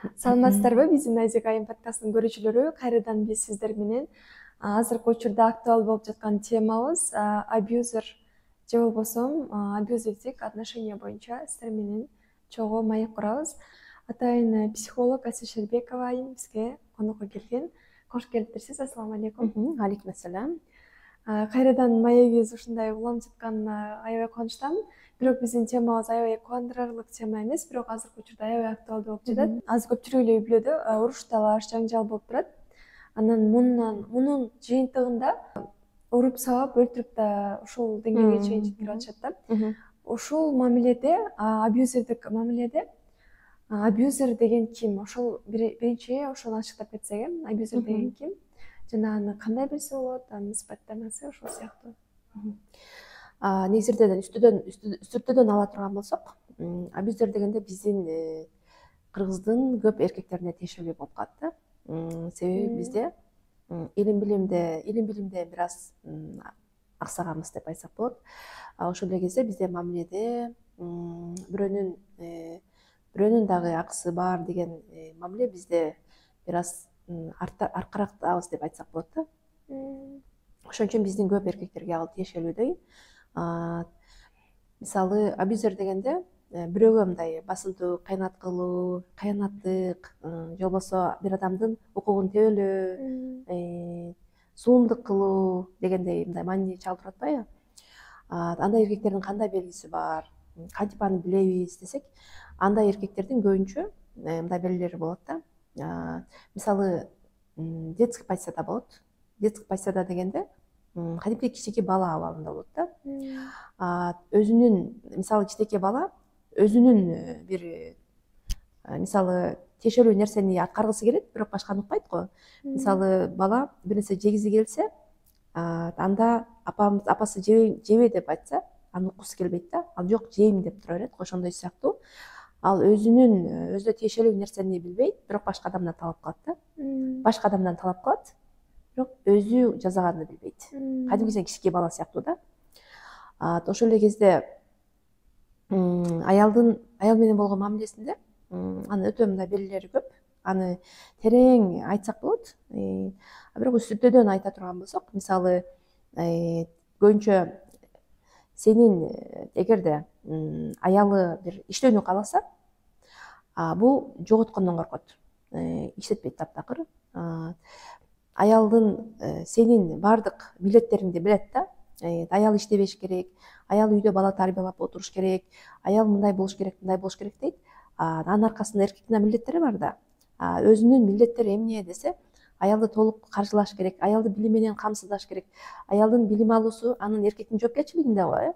Саламатсыздарбы, биздин Назик айым подкастынын көрүүчүлөрү, кайрадан биз сиздер менен азыркы учурда актуал болуп жаткан темабыз абьюзер же болбосо абьюзивдик отношения боюнча сиздер менен чогуу маек курабыз. Атайын психолог Ася Шербекова айым бизге конокко келген. Кош келиптирсиз. Ассаламу алейкум. Алейкум ассалам. Кайрадан маегибиз ушундай уланып жатканына аябай кубанычтамын. Бирок биздин темабыз аябай кубандырарлык тема эмес, бирок азыркы учурда аябай актуалдуу болуп жатат. Азыр көпчүлүк эле үй бүлөдө уруш, талаш, жаңжал болуп турат. Анан мунун жыйынтыгында уруп сабап өлтүрүп да ушул деңгээлге чейин жеткирип атышат да. Ушул мамиледе, абьюзердик мамиледе абьюзер деген ким? Ошол биринчи ошону ачыктап кетсек, абьюзер деген ким? Жана аны кандай билсе болот, анын сыпаттамасы ошол сыяктуу. Негизирден үстүртөдөн ала турган болсок, абьюзер дегенде биздин кыргыздын көп эркектерине тиешелүү болуп калат да. Себеби бизде илим билимде бир аз аксаганбыз деп айтсак болот. Ошол эле кезде бизде мамиледе бирөөнүн дагы акысы бар деген мамиле бизде бир аз аркырактабыз деп айтсак болот да. Ошон үчүн биздин көп эркектерге ал тиешелүүдөй. Мисалы абьюзер дегенде бирөөгө мындай басымдуу кыянаттык же болбосо бир адамдын укугун тебелөө, зулумдук кылуу дегендей мындай маани чалып туруп атпайбы? Андай эркектердин кандай белгиси бар, кантип аны билебиз десек, андай эркектердин көбүнчө мындай белгилери болот да. Мисалы детский позицияда болот. Детский позицияда дегенде кадимки кичинекей бала абалында болот да. Өзүнүн, мисалы кичинекей бала өзүнүн бир мисалы тиешелүү нерсени аткаргысы келет, бирок башканы укпайт го. Мисалы бала бир нерсе жегиси келсе, анда апасы жебей деп айтса, аны уккусу келбейт да. Ал жок, жейм деп тура берет. Ошондой сыяктуу. Ал өзүнө тиешелүү нерсени билбейт, бирок башка адамдан талап кылат да. Башка адамдан талап кылат, бирок өзү жасаганды билбейт. Кадимки кичинекей бала сыяктуу да. Ошол эле кезде аял менен болгон мамилесинде анын өтө мындай белгилери көп. Аны терең айтсак болот. Бирок үстүртөдөн айта турган болсок, мисалы көбүнчө сенин эгерде аялы бир иштөөнү кааласа, бул жоготкондон коркот. Иштетпейт таптакыр. Аялдын сенин баардык милдеттериңди билет да. Аял иштебеш керек, аял үйдө бала тарбиялап отуруш керек, аял мындай болуш керек, мындай болуш керек дейт. Анын аркасында эркектин милдеттери бар да. Өзүнүн милдеттери эмне десе, аялды толук каржылаш керек, аялды билим менен камсыздаш керек, аялдын билим алуусу анын эркектин жоопкерчилигинде го,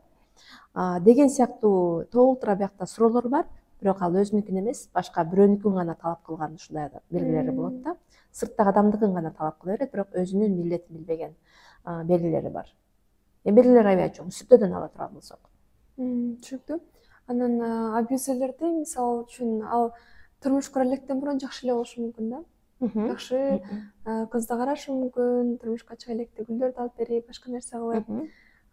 деген сыяктуу толтура биякта суроолор бар. Бирок ал өзүнүкүн эмес, башка бирөөнүкүн гана талап кылган ушундай белгилери болот да. Сырттагы адамдыкын гана талап кыла берет, бирок өзүнүн милдетин билбеген белгилери бар. Белгилер аябай чоң, үстүртөдөн ала турган болсок. Түшүнүктүү. Анан абьюзерлерди мисалы үчүн ал турмуш кура электен мурун жакшы эле болушу мүмкүн да. Жакшы кызды карашы мүмкүн, турмушка чыга электе гүлдөрдү алып берип, башка нерсе кылып.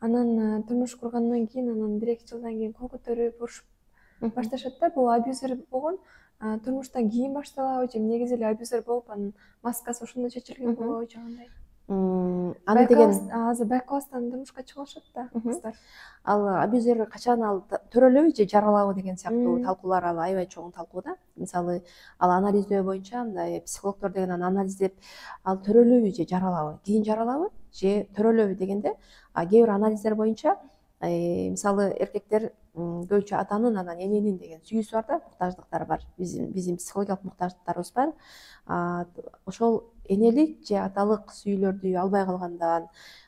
Анан турмуш кургандан кийин, анан 1-2 жылдан кийин кол көтөрүп, урушуп башташат да. Бул абьюзер болгон турмуштан кийин башталабы же негизи эле абьюзер болуп, анын маскасы ошондо чечилген болобу же кандай? Аны деген азыр байкабастан турмушка чыгып алышат да кыздар. Ал абьюзер качан ал төрөлөбү же жаралабы деген сыяктуу талкуулар ал аябай чоң талкуу да. Мисалы ал анализдөө боюнча мындай психологдор деген аны анализдеп, ал төрөлөбү же жаралабы, кийин жаралабы же төрөлөбү дегенде, кээ бир анализдер боюнча мисалы эркектер көбүнчө атанын, анан эненин деген сүйүүсү бар да, муктаждыктары бар. Биздин психологиялык муктаждыктарыбыз бар. Ошол энелик же аталык сүйүүлөрдү албай калгандан,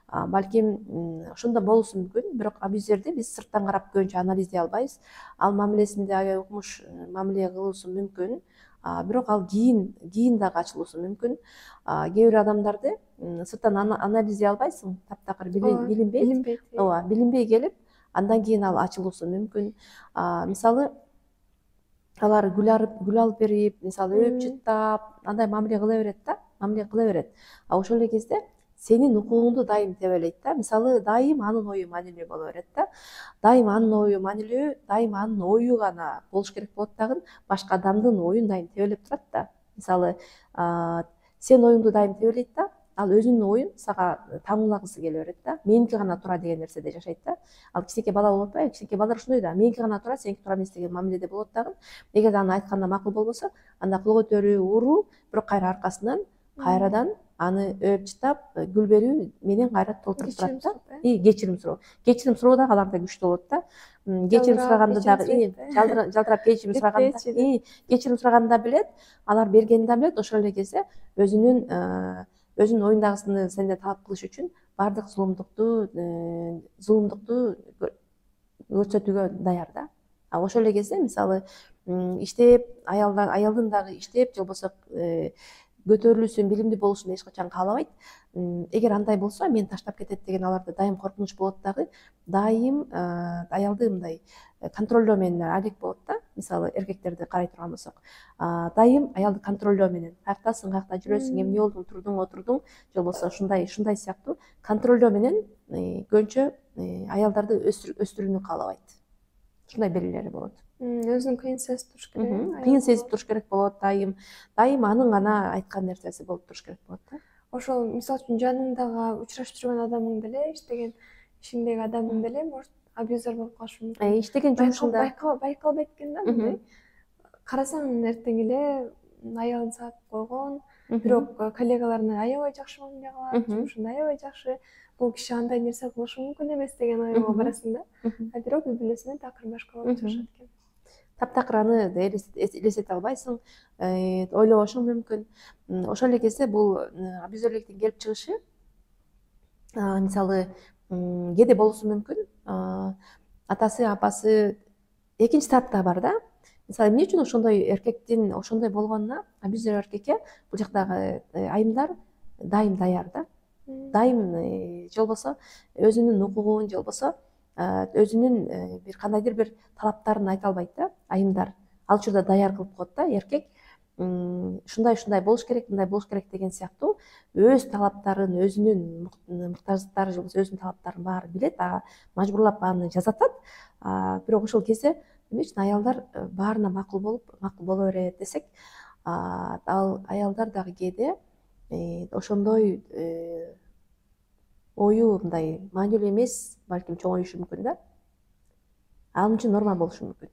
балким ошондо болуусу мүмкүн. Бирок абьюзерди биз сырттан карап көбүнчө анализдей албайбыз. Ал мамилесинде аябай укмуш мамиле кылуусу мүмкүн. Бирок ал кийин дагы ачылуусу мүмкүн. Кээ бир адамдарды сырттан анализдей албайсың, таптакыр билинбейт. Ооба, билинбей келип, андан кийин ал ачылуусу мүмкүн. Мисалы алар гүл алып берип, мисалы өп жыттап, андай мамиле кыла берет да, ошол эле кезде сенин укугуңду дайым тебелейт да. Мисалы дайым анын ою маанилүү боло берет да. Дайым анын ою маанилүү, дайым анын ою гана болуш керек болот дагы, башка адамдын оюн дайым тебелеп турат да. Мисалы сен оюңду дайым тебелейт да, ал өзүнүн оюн сага тамамлагысы келе берет да. Меники гана туура деген нерседе жашайт да. Ал кичинекей бала болуп атпайбы? Кичинекей балдар ошондой да. Меники гана туура, сеники туура эмес деген мамиледе болот дагы. Эгер анын айтканы макул болбосо, анда кыл көтөрүү, уруу, бирок кайра аркасынан кайрадан аны өөп чытап, гүл берүү менен кайра толтуруп турат да. Кечирим суроо. Кечирим суроо дагы аларда күчтүү болот да. Кечирим сураганды дагы жалдырап кечирим сураганды, кечирим сураганды да билет, алар бергенин да билет. Ошол эле кезде өзүнүн оюндагысын сенден талап кылыш үчүн баардык зулумдукту көрсөтүүгө даяр да. Ошол эле кезде мисалы иштеп, аялдын дагы иштеп, же болбосо көтөрүлүүсүн, билимдүү болушун эч качан каалабайт. Эгер андай болсо, мени таштап кетет деген аларда дайым коркунуч болот дагы. Дайым аялды мындай контролдоо менен алек болот да. Мисалы эркектерди карай турган болсок, дайым аялды контролдоо менен, каяктасың, каякта жүрөсүң, эмне болду, турдуң, отурдуң, же болбосо ушундай сыяктуу контролдоо менен көбүнчө аялдарды өстүрүүнү каалабайт. Ушундай белгилери болот. Өзүнүн кыйын сезип туруш керек. Кыйын сезип туруш керек болот дайым. Дайым анын гана айткан нерсеси болуп туруш керек болот да. Ошол мисалы үчүн жаныңдагы учурашып жүргөн адамың деле, иштеген ишиңдеги адамың деле может абьюзер болуп калышы мүмкүн. Иштеген жумушунда байкалбайт экен да, мындай. Карасаң эртең эле аялын сагып койгон, бирок коллегаларына аябай жакшы мамиле кылат, жумушунда аябай жакшы. Бул киши андай нерсе кылышы мүмкүн эмес деген ойго барасың да. Бирок үй бүлөсүнө такыр башка болуп жашат экен. Таптакыр аны элестете албайсың, ойлобошуң мүмкүн. Ошол эле кезде бул абьюзерликтин келип чыгышы мисалы кээде болушу мүмкүн. Атасы, апасы экинчи тарапта бар да. Мисалы эмне үчүн ошондой эркектин ошондой болгонуна, абьюзер эркекке бул жактагы айымдар дайым даяр да. Дайым же болбосо өзүнүн укугун, же болбосо өзүнүн бир кандайдыр бир талаптарын айта албайт да. Айымдар ал учурда даяр кылып коет да. Эркек ушундай болуш керек, мындай болуш керек деген сыяктуу өз талаптарын, өзүнүн муктаждыктары, же болбосо өзүнүн талаптарын баарын билет, мажбурлап аны жасатат. Бирок ошол кезде эмне үчүн аялдар баарына макул боло берет десек, ал аялдар дагы кээде ошондой ою мындай маанилүү эмес, балким чоңоюшу мүмкүн да. Ал үчүн норма болушу мүмкүн.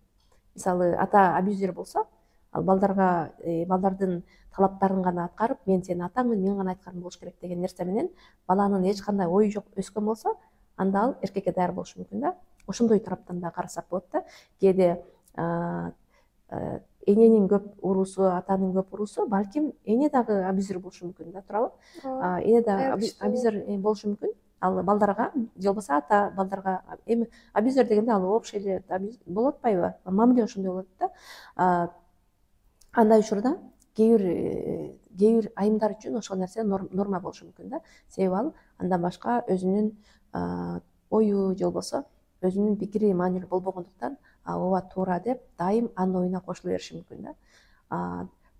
Мисалы ата абьюзер болсо, ал балдардын талаптарын гана аткарып, мен сенин атаңмын, мен гана айтканым болуш керек деген нерсе менен баланын эч кандай ою жок өскөн болсо, анда ал эркекке даяр болушу мүмкүн да. Ошондой тараптан да карасак болот да. Кээде эненин көп уруусу, атанын көп уруусу, балким эне дагы абьюзер болушу мүмкүн да, туурабы? Эне да абьюзер болушу мүмкүн. Ал балдарга, же болбосо ата балдарга, эми абьюзер дегенде ал общий эле болуп атпайбы? Мамиле ошондой болот да. Андай учурда кээ бир айымдар үчүн ошол нерсе норма болушу мүмкүн да. Себеби ал андан башка өзүнүн ою, же болбосо өзүнүн пикири маанилүү болбогондуктан, ооба туура деп дайым анын оюна кошуло бериши мүмкүн да.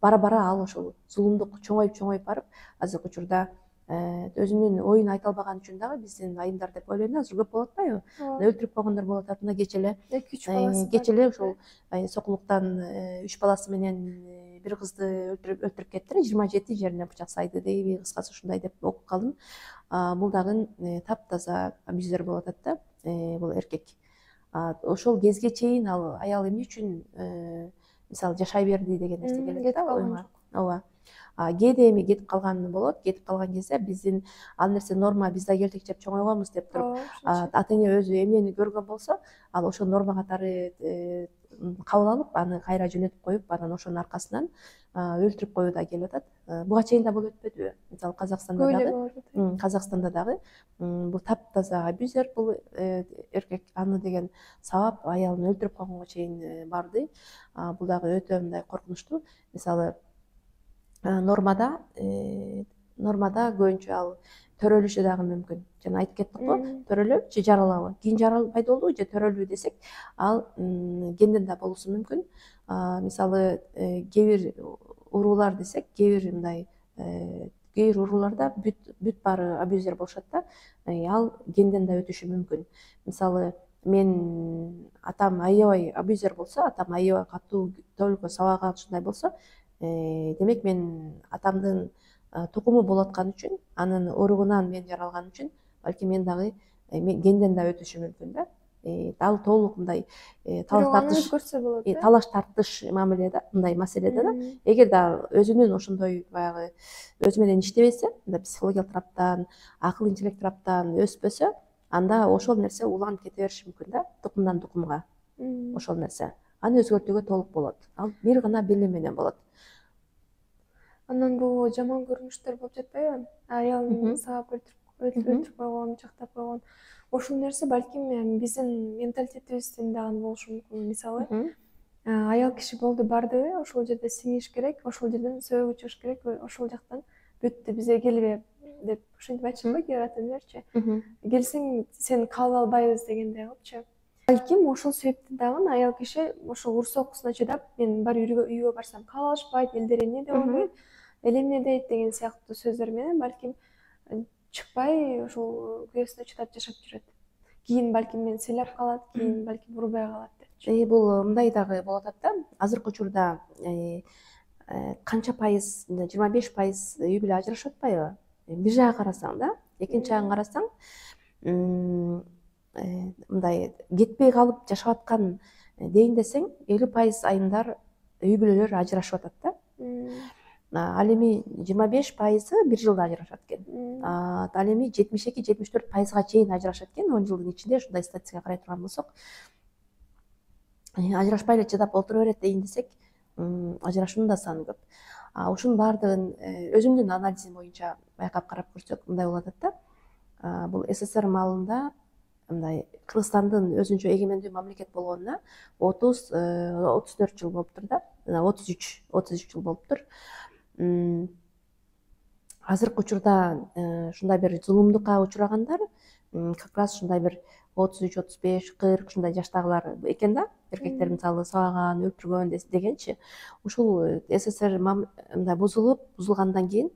Бара ал ошол зулумдук чоңоюп барып, азыркы учурда өзүнүн оюн айта албаган үчүн дагы биздин айымдар деп ойлойм, азыр көп болуп атпайбы? Өлтүрүп койгондор болуп атат. Мына кече эле ошол сокулуктан 3 баласы менен бир кызды өлтүрүп кетти, 27 жерине бычак сайды дейби, кыскасы ушундай деп окуп калдым. Бул дагы таптаза абьюзер болуп атат да, бул эркек. Ошол кезге чейин ал аял эмне үчүн мисалы жашай берди деген нерсе келет да оюңа. Ооба. Кээде эми кетип калган болот. Кетип калган кезде биздин ал нерсе норма, биз да келтекчеп чоңойгонбуз деп туруп, ата эне өзү эмнени көргөн болсо, ал ошол норма катары кабыл алып, аны кайра жөнөтүп коюп, анан ошонун аркасынан өлтүрүп коюу да келип атат. Буга чейин да болуп өтпөдүбү? Мисалы Казакстанда дагы бул таптаза абьюзер, бул эркек, аны деген сабап аялын өлтүрүп койгонго чейин барды. Бул дагы өтө мындай коркунучтуу. Мисалы нормада көбүнчө ал төрөлүшү дагы мүмкүн. Жана айтып кеттик го, төрөлүү же жаралабы? Кийин жарал пайда болду же төрөлүү десек, ал генден да болушу мүмкүн. Мисалы кээ бир уруулар десек, кээ бир мындай кээ бир урууларда бүт баары абьюзер болушат да, ал генден да өтүшү мүмкүн. Мисалы мен атам аябай абьюзер болсо, атам аябай катуу только сабаган ушундай болсо, демек мен атамдын тукуму болуп аткан үчүн, анын уругунан мен жаралган үчүн балким мен дагы генден да өтүшү мүмкүн да. Ал толук мындай бирок аны өзгөртсө болот. талаш тартыш мамиле да, мындай маселеде да. Эгерде ал өзүнүн ошондой баягы өзү менен иштебесе, мындай психологиялык тараптан, акыл интеллект тараптан өспөсө, анда ошол нерсе уланып кете бериши мүмкүн да, тукумдан тукумга. Ошол нерсе аны өзгөртүүгө толук болот. Ал бир гана билим менен болот. Андан бул жаман көрүнүштөр болуп жатпайбы? Аялын сабап өлтүрүп койгон, жактап койгон. Ошол нерсе балким биздин менталитетибизден дагы болушу мүмкүн. Мисалы, аял киши болду барды, ошол жерде сиңиш керек, ошол жерден сөөгү чыгыш керек, ошол жактан бүттү, бизге келбе деп ушинтип айтышат го кээ бир ата энелерчи. Келсең сени кабыл албайбыз дегендей кылыпчы. Балким ошол себептен дагы аял киши ошол уруш окуусуна чыдап, мен бар үйгө барсам кабыл алышпайт, элдер эмне деп ойлойт, эл эмне дейт деген сыяктуу сөздөр менен балким чыкпай ошол күйөөсүнө чыдап жашап жүрөт. Кийин балким мени сыйлап калат, кийин балким урбай калат депчи. Бул мындай дагы болуп атат да, азыркы учурда канча пайыз, 25% үй бүлө ажырашып атпайбы? Бир жагы карасаң да, экинчи жагын карасаң, мындай кетпей калып жашап аткан дейин десең, 50% айымдар үй бүлөлөр ажырашып атат да. Ал эми 25% бир жылда ажырашат экен. Ал эми 72-74%га чейин ажырашат экен 10 жылдын ичинде, ушундай статистикага карай турган болсок. Ажырашпай эле чыдап отура берет дейин десек, ажырашуунун да саны көп. Ушунун баардыгын өзүмдүн анализим боюнча байкап карап көрсөк, мындай болуп атат да. Бул СССР маалында мындай Кыргызстандын өзүнчө эгемендүү мамлекет болгонуна 34 жыл болуптур да. 33 жыл болуптур. Азыркы учурда ушундай бир зулумдукка учурагандар как раз ушундай бир 33, 35, 40 ушундай жаштагылар экен да. Эркектер мисалы сабаган, өлтүргөн дегенчи. Ушул СССР мындай бузулгандан кийин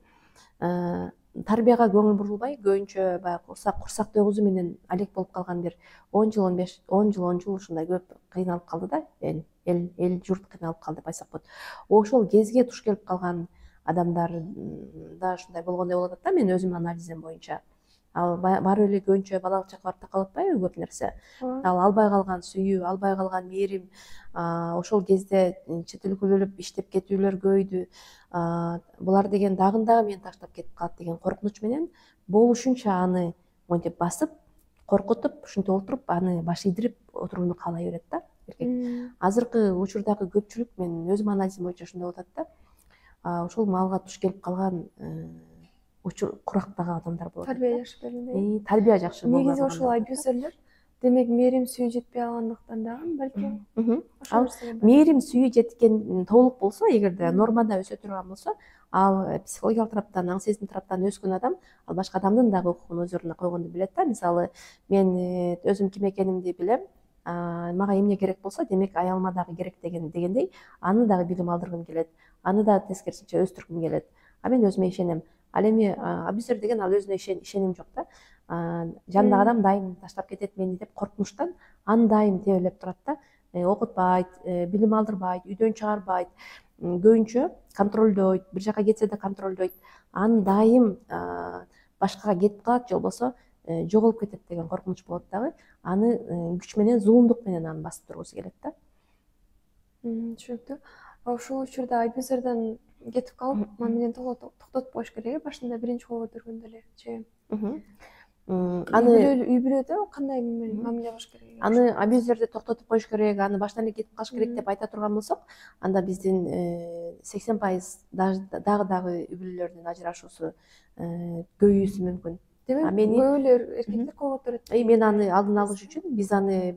тарбияга көңүл бурулбай, көбүнчө баягы курсак тогузу менен алек болуп калган бир 10 жыл ушундай көп кыйналып калды да. Эл журт кыйналып калды, байсак болот. Ошол кезге туш келип калган адамдарда ушундай болгондой болуп атат да, мен өзүмдүн анализим боюнча. Ал баары эле көбүнчө балалык чакка барып такалып атпайбы көп нерсе. Ал албай калган сүйүү, албай калган мээрим, ошол кезде чет элге өлүп иштеп кетүүлөр көбөйдү. Булар деген дагы мени таштап кетип калат деген коркунуч менен болушунча аны монтип басып, коркутуп, ушинтип отуруп, аны баш ийдирип отурууну каалай берет да эркек. Азыркы учурдагы көпчүлүк, менин өзүмдүн анализим боюнча ушундай болуп атат да. Ошол маалга туш келип калган курактагы адамдар болот. Тарбия жакшы берилбей. Тарбия жакшы болбой. Негизи ошол абьюзерлер демек мээрим сүйүү жетпей калгандыктан дагы балким. Ал мээрим сүйүү жеткен толук болсо, эгерде нормада өсө турган болсо, ал психологиялык тараптан, аң сезим тараптан өскөн адам ал башка адамдын дагы укугун өз ордуна койгонду билет да. Мисалы, мен өзүм ким экенимди билем, мага эмне керек болсо, демек аялыма дагы керек дегендей, аны дагы билим алдыргым келет, аны да тескерисинче өстүргүм келет. Мен өзүмө ишенем. Ал эми абьюзер деген ал өзүнө ишеним жок да. Жанындагы адам дайым таштап кетет мени деп коркунучтан аны дайым тебелеп турат да. Окутпайт, билим алдырбайт, үйдөн чыгарбайт, көбүнчө контролдойт, бир жака кетсе да контролдойт. Аны дайым башкага кетип калат, же болбосо жоголуп кетет деген коркунуч болот дагы. Аны күч менен, зулумдук менен аны басып тургусу келет да. Түшүнүктүү. Ошол учурда абьюзерден кетип калып, мамилени токтотуп коюш керек, башында биринчи кол көтөргөндө элечи. Үй бүлөдө кандай мамиле кылыш керек? Аны абьюзерди токтотуп коюш керек, аны баштан эле кетип калыш керек деп айта турган болсок, анда биздин 80% дагы үй бүлөлөрдүн ажырашуусу көбөйүүсү мүмкүн. Демек, көбүлөр эркектер кол көтөрөт. Мен аны алдын алыш үчүн, биз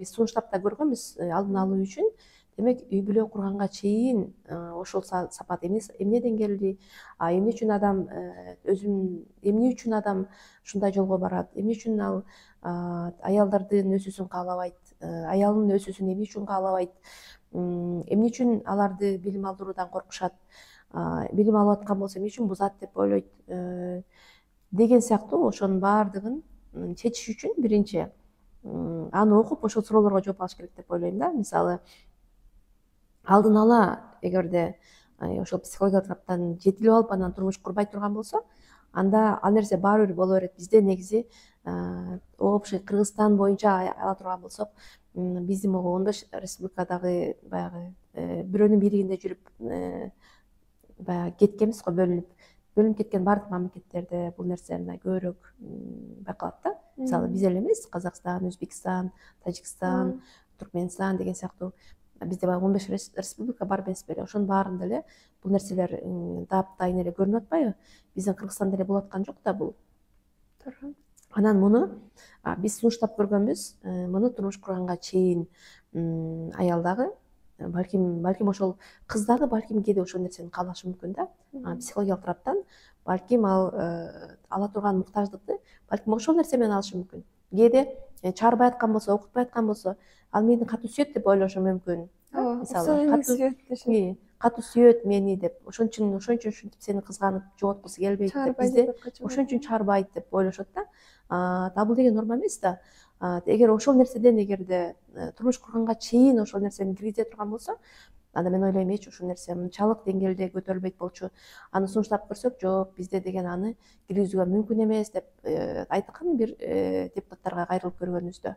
сунуштап да көргөнбүз, алдын алуу үчүн. Демек, үй бүлө курганга чейин ошол сапат эмнеден келди, эмне үчүн адам эмне үчүн адам ушундай жолго барат, эмне үчүн ал аялдардын өсүүсүн каалабайт, аялынын өсүүсүн эмне үчүн каалабайт, эмне үчүн аларды билим алдыруудан коркушат, билим алып аткан болсо эмне үчүн бузат деп ойлойт деген сыяктуу ошонун баардыгын чечиш үчүн биринчи аны окуп ошол суроолорго жооп алыш керек деп ойлойм да. Мисалы алдын ала эгерде ошол психологиялык тараптан жетилип алып анан турмуш курбай турган болсо, анда ал нерсе баары бир боло берет. Бизде негизи общий Кыргызстан боюнча ала турган болсок, биздин могу 15 республикадагы баягы бирөөнүн бийлигинде жүрүп баягы кеткенбиз го, бөлүнүп кеткен баардык мамлекеттерде бул нерсе мындай көбүрөөк байкалат да. Мисалы биз эле эмес, Казакстан, Өзбекстан, Тажикстан, Туркменстан деген сыяктуу бизде баягы 15 республика бар эмес беле. Ошонун баарында эле бул нерселер дайын эле көрүнүп атпайбы? Биздин Кыргызстанда эле болуп аткан жок да бул. Туура. Анан муну биз сунуштап көргөнбүз. Муну турмуш курганга чейин аял дагы, балким ошол кыз дагы балким кээде ошол нерсени каалашы мүмкүн да. Психологиялык тараптан балким ал ала турган муктаждыкты балким ошол нерсе менен алышы мүмкүн. Кээде чыгарбай аткан болсо, окутпай аткан болсо, ал мени катуу сүйөт деп ойлошу мүмкүн. Мисалы катуу сүйөт мени деп, ошон үчүн ушинтип сени кызганып жоготкусу келбейт деп, бизде ошон үчүн чыгарбайт деп ойлошот да. Бул деген норма эмес да. Эгер ошол нерседен эгерде турмуш курганга чейин ошол нерсени киргизе турган болсо, анда мен ойлойм эч ушул нерсе мынчалык деңгээлде көтөрүлбөйт болчу. Аны сунуштап көрсөк, жок, бизде деген аны киргизүүгө мүмкүн эмес деп айткан бир депутаттарга кайрылып көргөнүбүздө.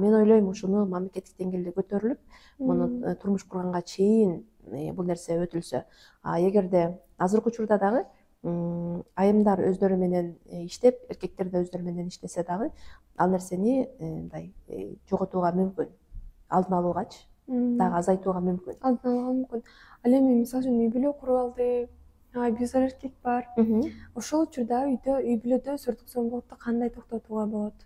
Мен ойлойм ушуну мамлекеттик деңгээлде көтөрүлүп, муну турмуш курганга чейин бул нерсе өтүлсө. Эгерде азыркы учурда дагы айымдар өздөрү менен иштеп, эркектер да өздөрү менен иштесе дагы ал нерсени мындай жоготууга мүмкүн. Алдын алуугачы дагы азайтууга мүмкүн. Алдын алууга мүмкүн. Ал эми мисалы үчүн үй бүлө куруп алдык, абьюзер эркек бар. Ошол учурда үй бүлөдө өсөрдүк зомбулукту кандай токтотууга болот?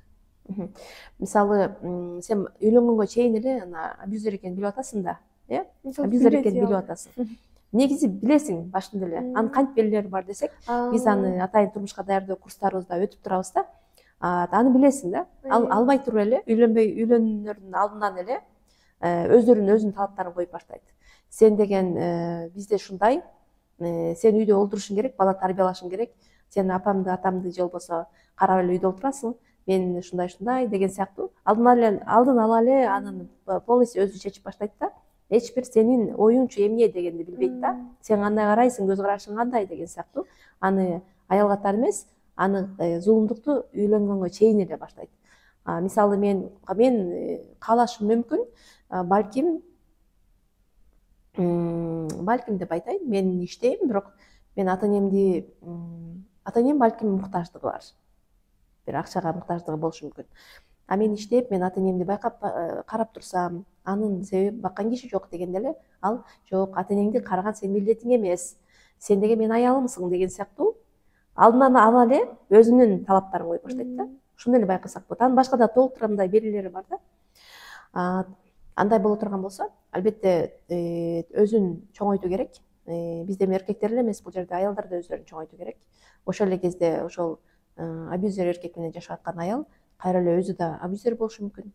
Мисалы сен үйлөнгөнгө чейин эле абьюзер экенин билип атасың да, абьюзер экенин билип атасың. Негизи билесиң башында эле. Анын кантип белгилери бар десек, биз аны атайын турмушка даярдоо курстарыбызда өтүп турабыз да. Аны билесиң да. Албай туруп эле үйлөнүүнүн алдынан эле өзүнүн талаптарын коюп баштайт. Сен деген бизде ушундай, сен үйдө олтурушуң керек, бала тарбиялашың керек. Сен апамды, атамды же болбосо карап эле үйдө олтурасың. Мен ушундай деген сыяктуу алдын ала эле анын полностью өзү чечип баштайт да. Эч бир сенин оюңчу эмне дегенди билбейт да. Сен кандай карайсың, көз карашың кандай деген сыяктуу. Аны аял катары эмес, аны зулумдукту үйлөнгөнгө чейин эле баштайт. Мисалы мен каалашым мүмкүн, балким деп айтайын, мен иштейм, бирок мен ата энем балким муктаждыгы бар. Бир акчага муктаждыгы болушу мүмкүн. Мен иштеп, мен ата энемди байкап карап турсам, анын себеби баккан киши жок дегенде эле ал жок, ата энеңди караган сенин милдетиң эмес. Сен деген менин аялымсың деген сыяктуу алдынан ала эле өзүнүн талаптарын коюп баштайт да. Ушуну эле байкасак болот. Анын башка да толуктуураак мындай белгилери бар да. Андай боло турган болсо, албетте өзүн чоңойтуу керек. Бизде эркектер эле эмес, бул жерде аялдар да өздөрүн чоңойтуу керек. Ошол эле кезде ошол абьюзер эркек менен жашап аткан аял кайра эле өзү да абьюзер болушу мүмкүн.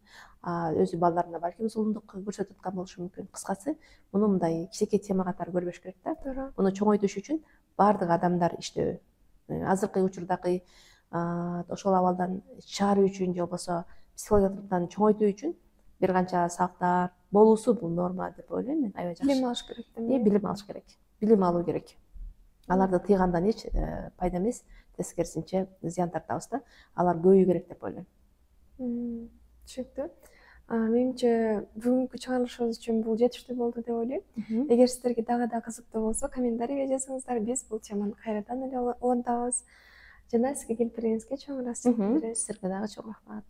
Өзү балдарына балким зулумдук көрсөтүп аткан болушу мүмкүн. Кыскасы, муну мындай кичинекей тема катары көрбөш керек да. Муну чоңойтуш үчүн баардык адамдар иштөө. Азыркы учурдагы ошол абалдан чыгаруу үчүн же болбосо психологиялык тараптан чоңойтуу үчүн бир канча сабактар болуусу бул норма деп ойлойм мен. Аябай жакшы. Билим алыш керек. Билим алыш керек. Билим алуу керек. Аларды тыйгандан эч пайда эмес, тескерисинче зыян тартабыз да. Алар көбөйүү керек деп ойлойм. Түшүнүктүү. Менимче бүгүнкү чыгарылышыбыз үчүн бул жетиштүү болду деп ойлойм. Эгер сиздерге дагы да кызыктуу болсо, комментарийге жазыңыздар. Биз бул теманы кайрадан эле улантабыз. Жана сизге келип бергениңизге чоң ырахмат. Сизерге дагы чоң рахмат.